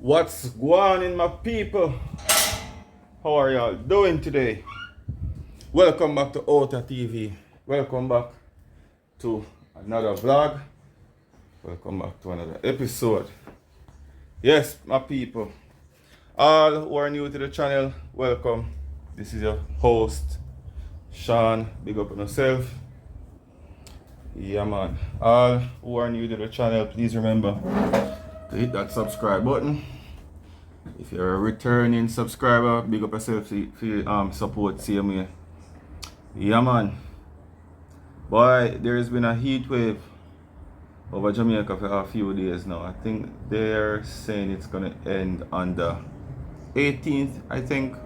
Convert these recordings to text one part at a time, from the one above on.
What's going on, my people? How are y'all doing today? Welcome back to Ota TV. Welcome back to another vlog. Welcome back to another episode. Yes, my people. All who are new to the channel, welcome. This is your host, Sean. Big up on yourself. Yeah, man. All who are new to the channel, please remember to hit that subscribe button. If you're a returning subscriber, big up yourself for support same way. Yeah, man. Boy, there's been a heat wave over Jamaica for a few days now. I think they're saying it's gonna end on the 18th, I think.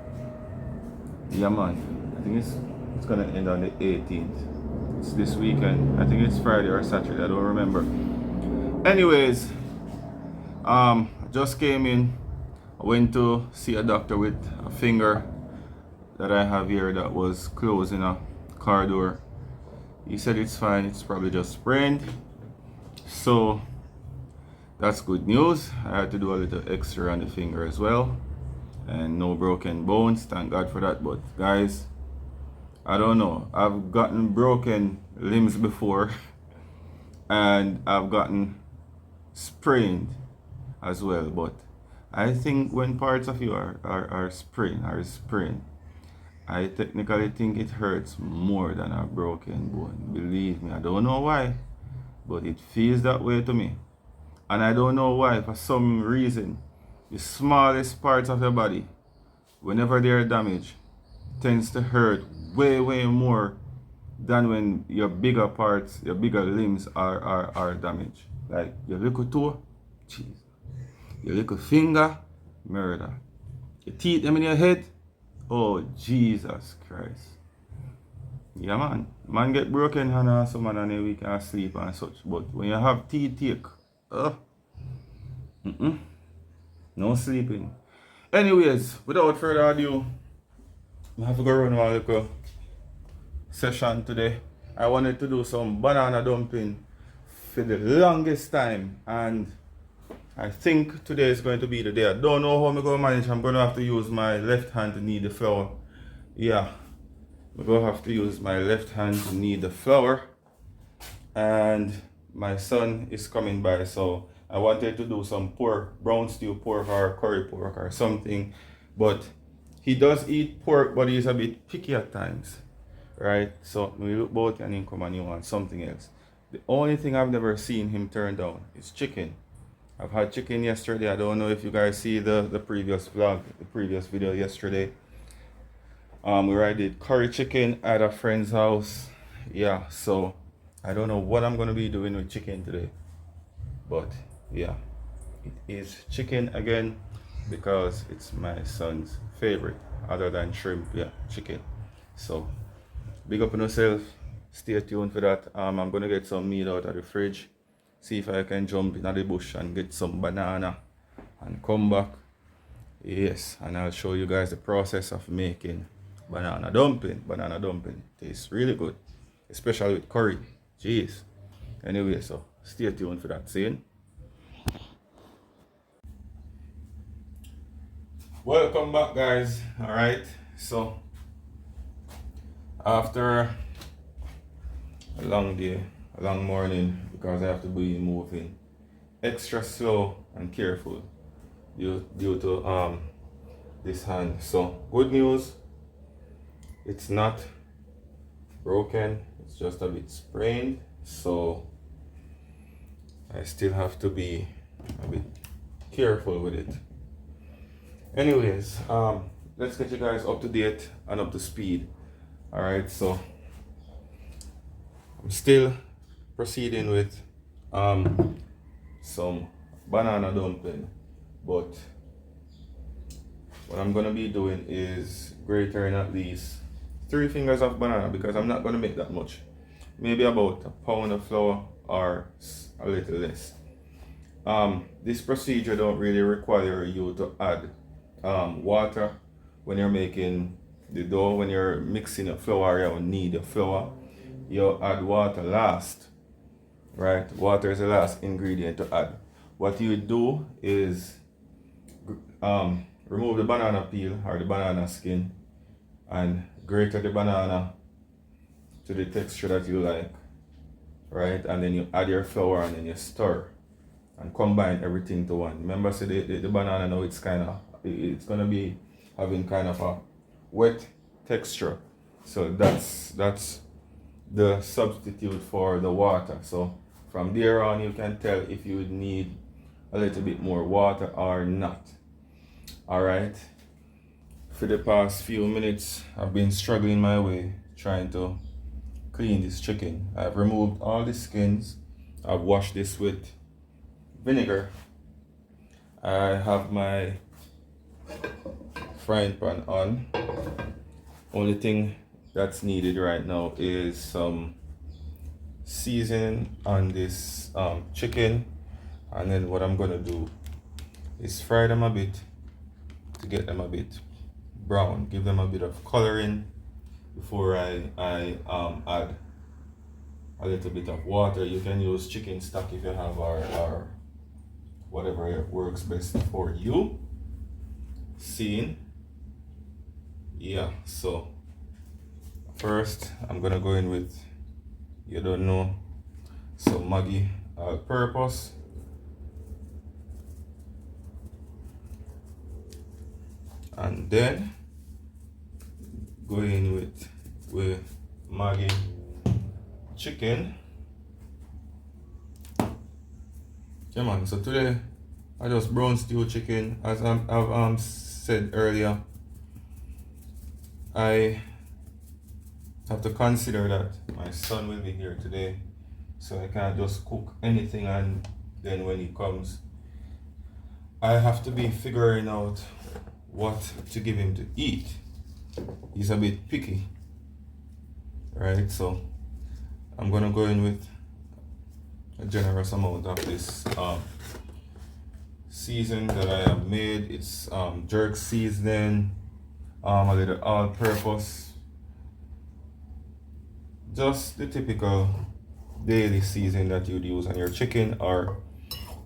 Yeah, man. I think it's gonna end on the 18th. It's this weekend. I think it's Friday or Saturday. I don't remember. Anyways, just came in. I went to see a doctor with a finger that I have here that was closed in a car door. He said it's fine, it's probably just sprained. So that's good news. I had to do a little X-ray on the finger as well. And no broken bones, thank God for that. But guys, I don't know. I've gotten broken limbs before and I've gotten sprained as well. But I think when parts of you are sprained, I technically think it hurts more than a broken bone. Believe me, I don't know why, but it feels that way to me. And I don't know why, for some reason, the smallest parts of your body, whenever they are damaged, tends to hurt way more than when your bigger parts, your bigger limbs are damaged. Like your little toe, jeez. Your little finger, murder. Your teeth, them in your head, oh Jesus Christ. Yeah, man. Man get broken hand or some man and then we can sleep and such. But when you have teeth take, no sleeping. Anyways, without further ado, I have to go run a little session today. I wanted to do some banana dumpling for the longest time, and I think today is going to be the day. I don't know how I'm going to manage. I'm going to have to use my left hand to knead the flour. Yeah, I'm going to have to use my left hand to knead the flour. And my son is coming by, so I wanted to do some pork, brown stew pork or curry pork or something. But he does eat pork, but he's a bit picky at times, right? So we look both and he come and he wants something else. The only thing I've never seen him turn down is chicken. I've had chicken yesterday. I don't know if you guys see the previous vlog, the previous video yesterday. Where I did curry chicken at a friend's house. Yeah, so I don't know what I'm gonna be doing with chicken today. But yeah, it is chicken again because it's my son's favorite. Other than shrimp, yeah, chicken. So big up on yourself. Stay tuned for that. I'm gonna get some meat out of the fridge. See if I can jump in the bush and get some banana and come back. Yes, and I'll show you guys the process of making banana dumpling. Banana dumpling tastes really good, especially with curry. Jeez. Anyway, so stay tuned for that scene. Welcome back, guys. All right, so after a long day, a long morning, because I have to be moving extra slow and careful due to this hand. So good news, it's not broken, it's just a bit sprained, so I still have to be a bit careful with it. Anyways, let's get you guys up to date and up to speed. All right, so I'm still proceeding with some banana dumpling, but what I'm gonna be doing is grating at least 3 fingers of banana, because I'm not gonna make that much, maybe about a pound of flour or a little less. This procedure don't really require you to add water when you're making the dough. When you're mixing the flour, you need the flour, you add water last, right? Water is the last ingredient to add. What you do is remove the banana peel or the banana skin and grate the banana to the texture that you like, right? And then you add your flour and then you stir and combine everything to one. Remember, say the banana now it's gonna be having kind of a wet texture. So that's the substitute for the water. So from there on you can tell if you would need a little bit more water or not. Alright. For the past few minutes I've been struggling my way trying to clean this chicken. I've removed all the skins. I've washed this with vinegar. I have my frying pan on. Only thing that's needed right now is some seasoning on this chicken, and then what I'm gonna do is fry them a bit to get them a bit brown, give them a bit of coloring before I add a little bit of water. You can use chicken stock if you have, or whatever works best for you. Seeing, yeah. So first I'm gonna go in with, you don't know, some Maggi all-purpose. And then go in with Maggi chicken. Yeah man, so today I just brown stew chicken. As I've said earlier, I have to consider that my son will be here today, so I can't just cook anything and then when he comes I have to be figuring out what to give him to eat. He's a bit picky, right? So I'm gonna go in with a generous amount of this season that I have made. It's jerk seasoning, a little all-purpose, just the typical daily season that you'd use on your chicken, or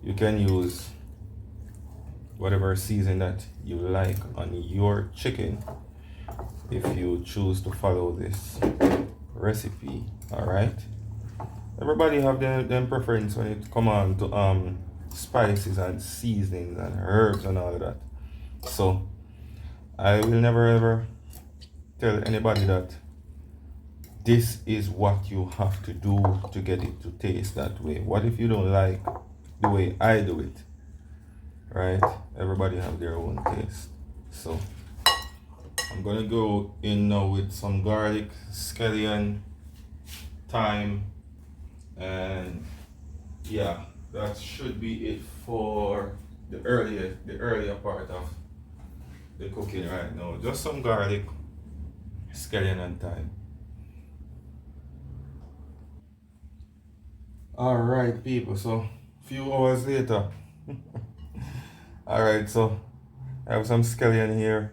you can use whatever season that you like on your chicken if you choose to follow this recipe. All right, everybody have them preference when it come on to spices and seasonings and herbs and all of that. So I will never ever tell anybody that this is what you have to do to get it to taste that way. What if you don't like the way I do it? Right? Everybody have their own taste. So I'm gonna go in now with some garlic, scallion, thyme, and yeah, that should be it for the earlier part of the cooking right now. Just some garlic, scallion, and thyme. Alright people, so few hours later. Alright, so I have some scallion here,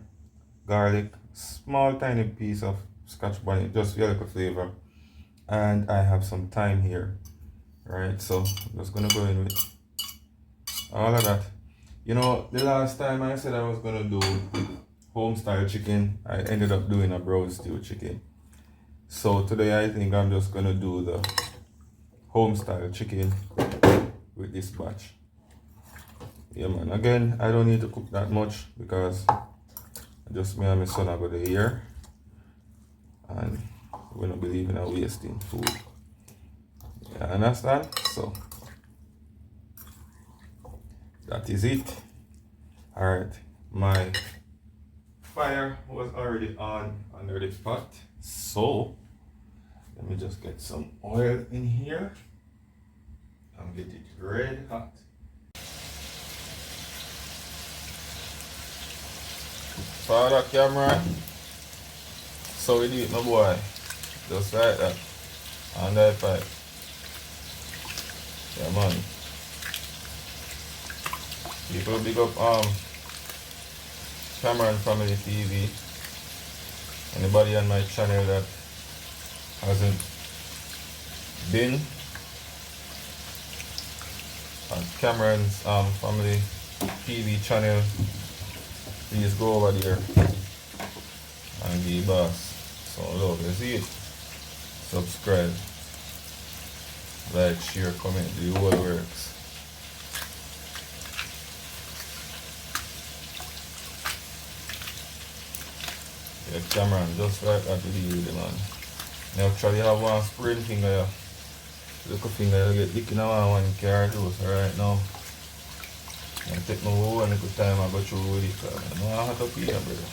garlic, small tiny piece of scotch bonnet, just for a little flavor, and I have some thyme here. Right, so I'm just gonna go in with all of that. You know, the last time I said I was gonna do homestyle chicken, I ended up doing a brown stew chicken. So today I think I'm just gonna do the homestyle chicken with this batch. Yeah man, again, I don't need to cook that much because just me and my son are going to here, and we don't believe in wasting food. You understand? So that is it. Alright, my fire was already on under the pot, so let me just get some oil in here and get it red hot. Father camera. So we do it, my boy. Just like that. On that pipe. Yeah man. People big up Cameron Family TV. Anybody on my channel that hasn't been on Cameron's Family TV channel, please go over there and give boss some love. You see it? Subscribe, like, share, comment, the whole works. Yeah, Cameron, just like that with you, man. You actually have one spraying finger. Look a finger, you get dick in one car too, so right now. I take my whole little time I go through with it, because I know I have to pee, brother.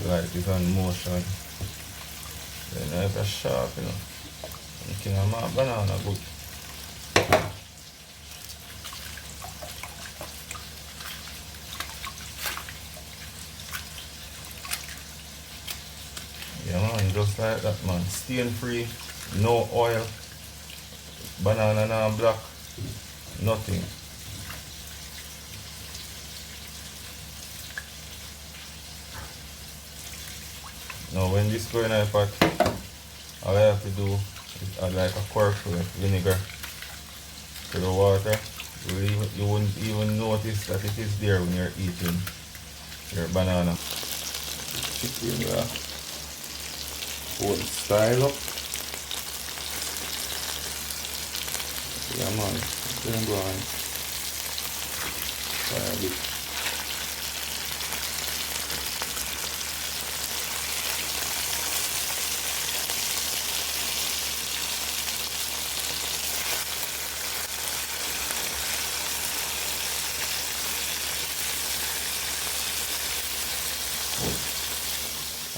Light is on motion. Then it's a sharp, you know. You can have my banana good. Yeah man, just like that man. Stain free, no oil, banana and black, nothing. Now when this go in a pot, all I have to do is add like a quarter of vinegar to the water. You wouldn't even notice that it is there when you're eating your banana. Chicken style up. Yeah man, then go on. Try a bit.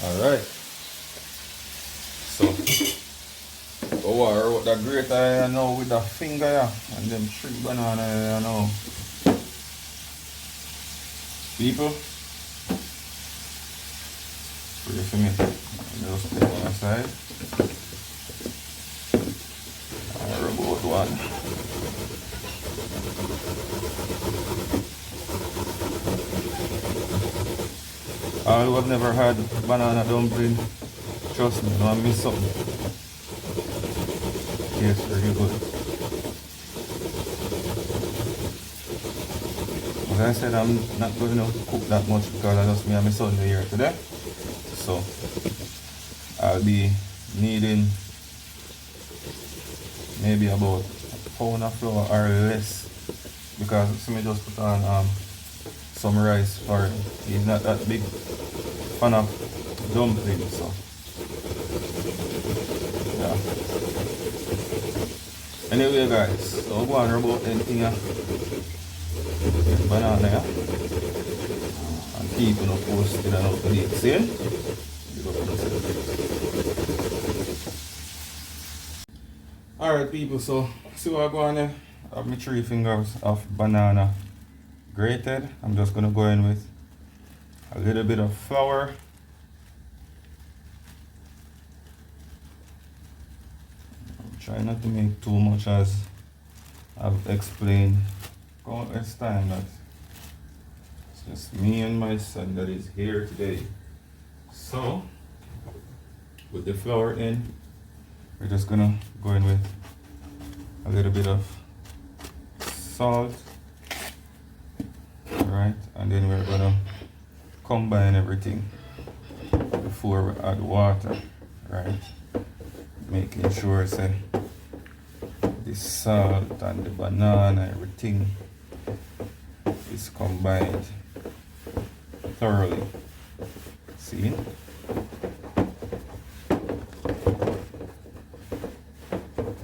Alright, so over with the grater now with the finger and them 3 banana now. People, pray for me. Just take one aside. I rub out one. All who have never had banana dumpling, trust me, don't miss something. Tastes really good. As I said, I'm not going to cook that much because I just me and my son here today. So I'll be needing maybe about a pound of flour or less, because me just put on some rice for him. He's not that big fan of dumplings, so yeah. Anyway guys, so we're going about anything banana here. And keeping up posted and up to date. See? Alright people, so see what I go on there? I have my 3 fingers of banana grated. I'm just gonna go in with a little bit of flour. Try not to make too much, as I've explained countless times that it's just me and my son that is here today. So with the flour in, we're just gonna go in with a little bit of salt. Alright, and then we're gonna combine everything before we add water, right? Making sure say the salt and the banana, everything is combined thoroughly. See?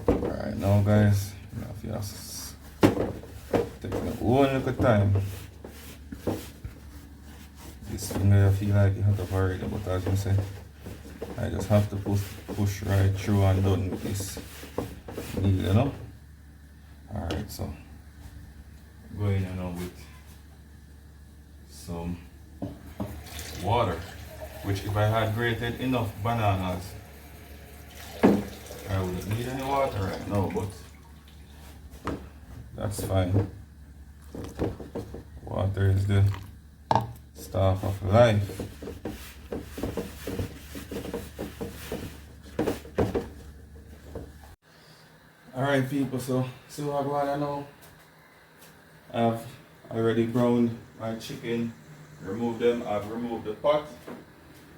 Alright, now guys, if you just take a whole little time. This finger I feel like you have to already, but as I said, I just have to push right through and done with this needle, you know? Alright, so going in now with some water, which if I had grated enough bananas, I wouldn't need any water right now, but that's fine. Water is the staff of life. Alright people, so see what I want to know. I've already browned my chicken, remove them, I've removed the pot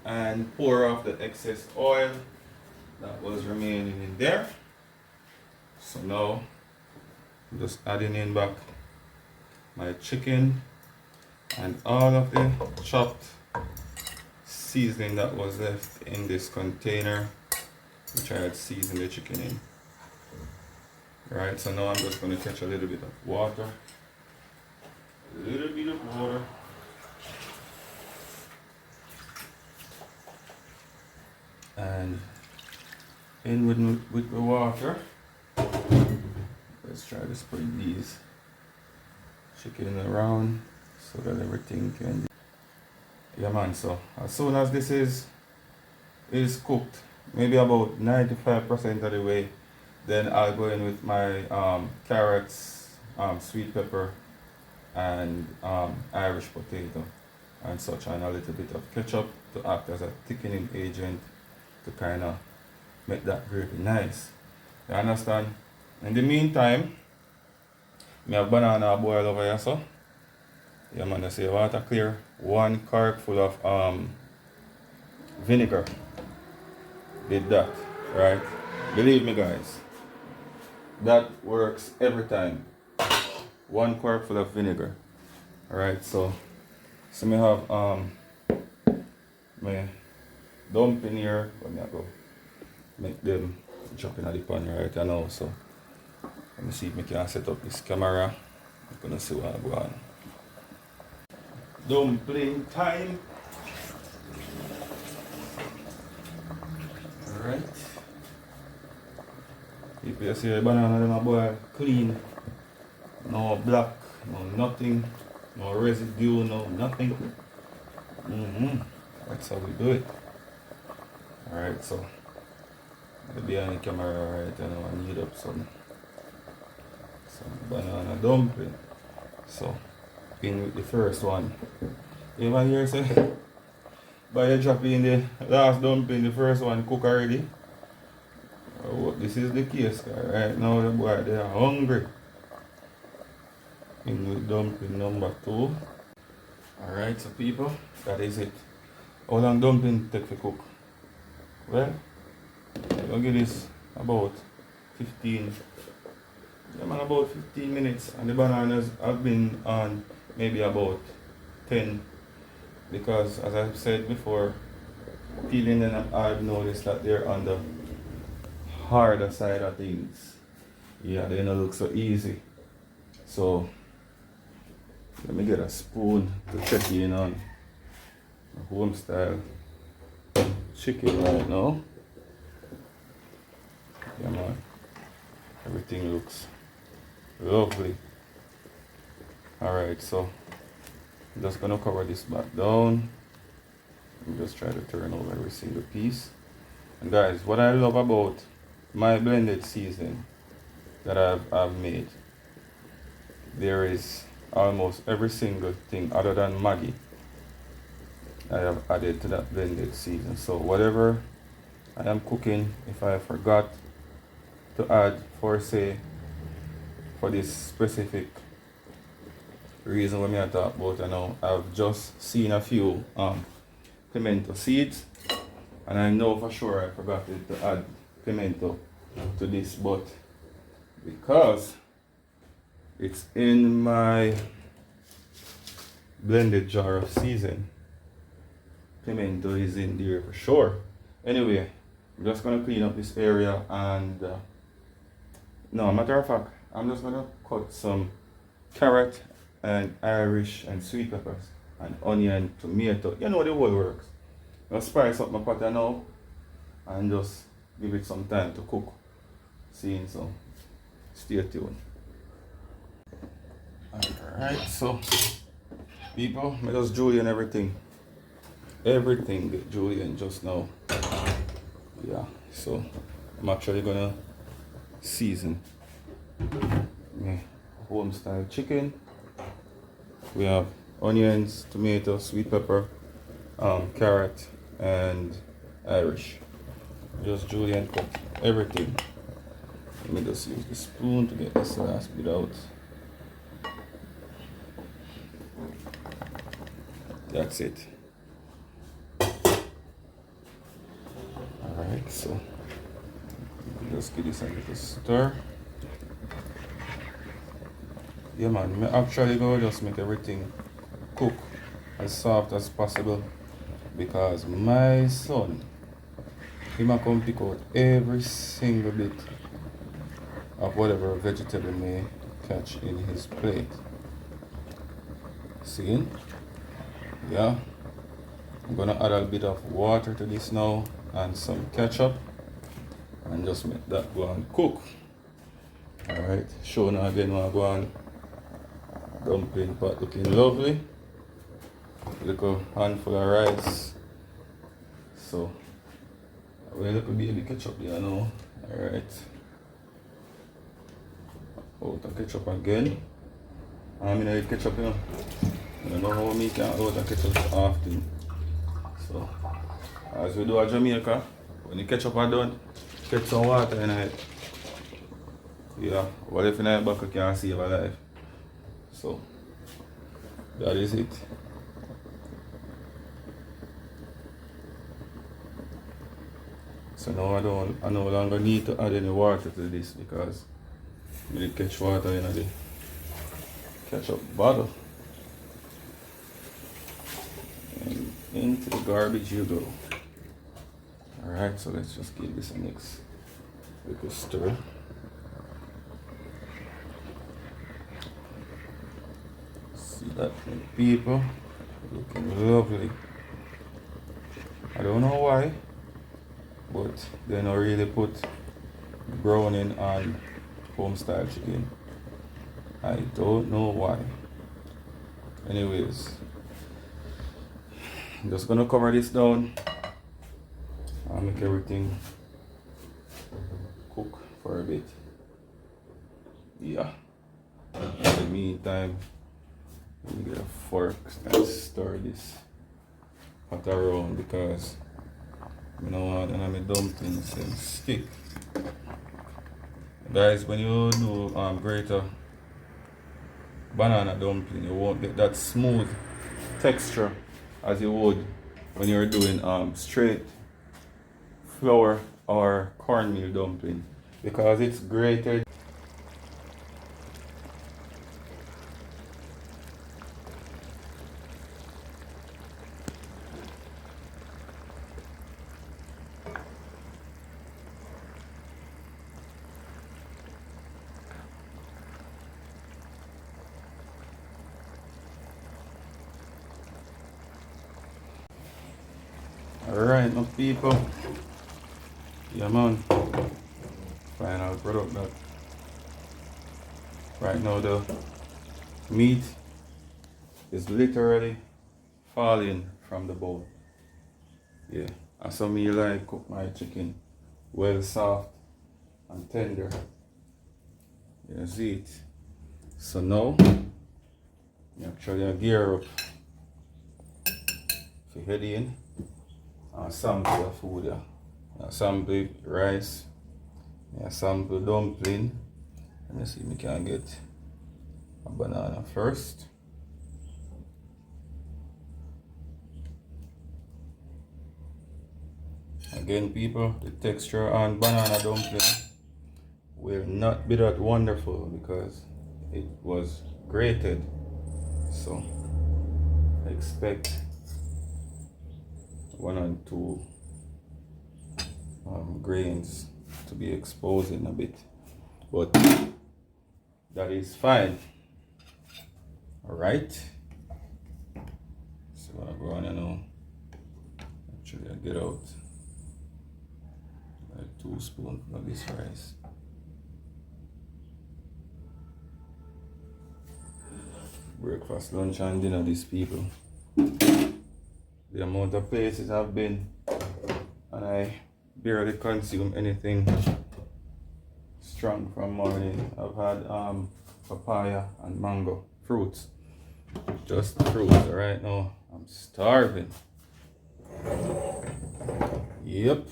and pour off the excess oil that was remaining in there. So now I'm just adding in back my chicken and all of the chopped seasoning that was left in this container, which I had seasoned the chicken in. Right, so now I'm just going to catch a little bit of water. A little bit of water. And in with the water, let's try to spread these chicken around so that everything can. Yeah man, so as soon as this is cooked, maybe about 95% of the way, then I'll go in with my carrots, sweet pepper, and Irish potato and such, and a little bit of ketchup to act as a thickening agent to kind of make that gravy nice. You understand? In the meantime, I have banana boil over here, so yeah man, I say water clear, 1 cork full of vinegar. Did that, right? Believe me guys, that works every time. 1 quart full of vinegar. Alright, so me have my dumpling here. Let me go make them drop in the pan right now. So let me see if I can set up this camera. I'm gonna see what I go on. Dumpling time. Alright. If you see the banana them boil clean. No black, no nothing, no residue, no nothing. That's how we do it. Alright, so I'll be on the camera right now. I need up some banana dumpling. So in with the first one. You ever hear say by you drop in the last dumpling, the first one cook already? Oh, this is the case, right now the boy they are hungry. In with dumpling number 2. Alright, so people, that is it. How long dumpling take to cook? Well, I'll give this about 15. Yeah man, about 15 minutes. And the bananas have been on maybe about 10. Because as I've said before, peeling them, I've noticed that they're on the harder side of things. Yeah, they don't look so easy. So let me get a spoon to check in on a Homestyle chicken right now. Yeah man, everything looks lovely. Alright, so I'm just gonna cover this back down and just try to turn over every single piece. And guys, what I love about my blended seasoning that I've made, there is almost every single thing other than Maggi I have added to that blended season. So whatever I am cooking, if I forgot to add for say for this specific reason when I talk about, you know, I've just seen a few pimento seeds and I know for sure I forgot to add pimento to this, but because it's in my blended jar of season, pimento is in there for sure. Anyway, I'm just gonna clean up this area and no, matter of fact, I'm just gonna cut some carrot and Irish and sweet peppers and onion, tomato. You know the whole works. I'll spice up my pot now and just give it some time to cook. Seeing, so stay tuned. Alright, so people, I just julienne everything. Everything get julienne just now. Yeah, so I'm actually gonna season my Homestyle chicken. We have onions, tomato, sweet pepper, carrot, and Irish. Just julienne cook everything. Let me just use the spoon to get this last bit out. That's it. Alright, so just give this a little stir. Yeah man, me actually go just make everything cook as soft as possible because my son, he might come pick out every single bit of whatever vegetable may catch in his plate. See? Yeah. I'm gonna add a bit of water to this now and some ketchup and just make that go and cook. Alright, show now again when I go on. Dumpling pot looking lovely. Little handful of rice. So a little bit of ketchup there now. Alright. Out of ketchup again. I'm in the ketchup, you know. I don't know how me can out of ketchup often. So as we do at Jamaica, when the ketchup are done, get some water in it. Yeah, what if in the back you can save a life? So that is it. So now I no longer need to add any water to this because I did catch water in the ketchup bottle. And into the garbage you go. Alright, so let's just give this a next little stir. See that, people? Looking lovely. I don't know why, but they don't really put browning on Homestyle chicken. I don't know why. Anyways, I'm just gonna cover this down and make everything cook for a bit. Yeah. In the meantime, let me get a fork and stir this pot around because you know what, and my dumplings and stick. Guys, when you do grate a banana dumpling, you won't get that smooth texture as you would when you're doing straight flour or cornmeal dumpling because it's grated. Alright, my people. Yeah, man. Final product that. Right now, the meat is literally falling from the bowl. Yeah, and so me like cook my chicken well soft and tender. You see it. So now, actually I gear up for head in. Sample of food, yeah. Sample rice, sample dumpling. Let me see if I can get a banana first. Again, people, the texture on banana dumpling will not be that wonderful because it was grated. So expect 1 and 2 grains to be exposing a bit, but that is fine. All right, so I go on now. Actually, I get out like 2 spoons of this rice. Breakfast, lunch, and dinner, these people. The amount of places I've been and I barely consume anything strong from morning. I've had papaya and mango, fruits, just fruits. Right now I'm starving. Yep.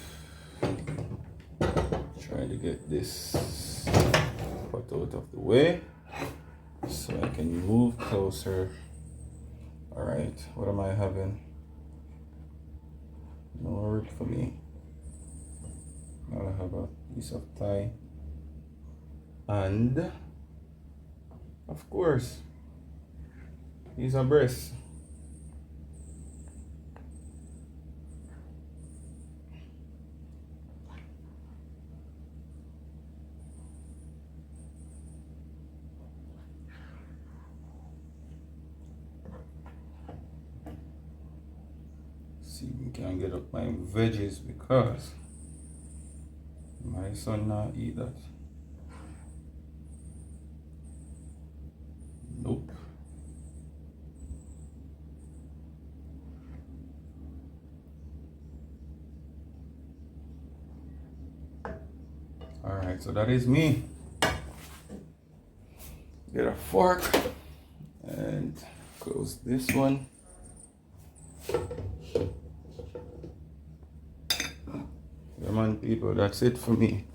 Trying to get this pot out of the way so I can move closer. Alright, what am I having? No work for me. Now I have a piece of thigh. And of course, these are breasts. See if we can get up my veggies because my son not eat that. Nope. Alright, so that is me. Get a fork and close this one. Yeah, man, people, that's it for me.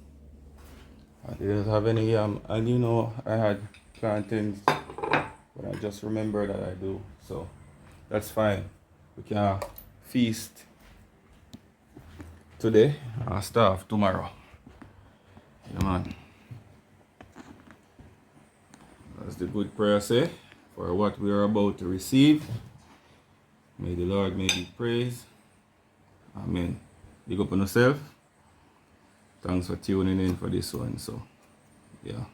I didn't have any and you know, I had plantains, but I just remember that I do, so that's fine. We can feast today and starve tomorrow. Yeah, man. As the good prayer say, for what we are about to receive, may the Lord may be praised. Amen. Big up on yourself. Thanks for tuning in for this one. So, yeah.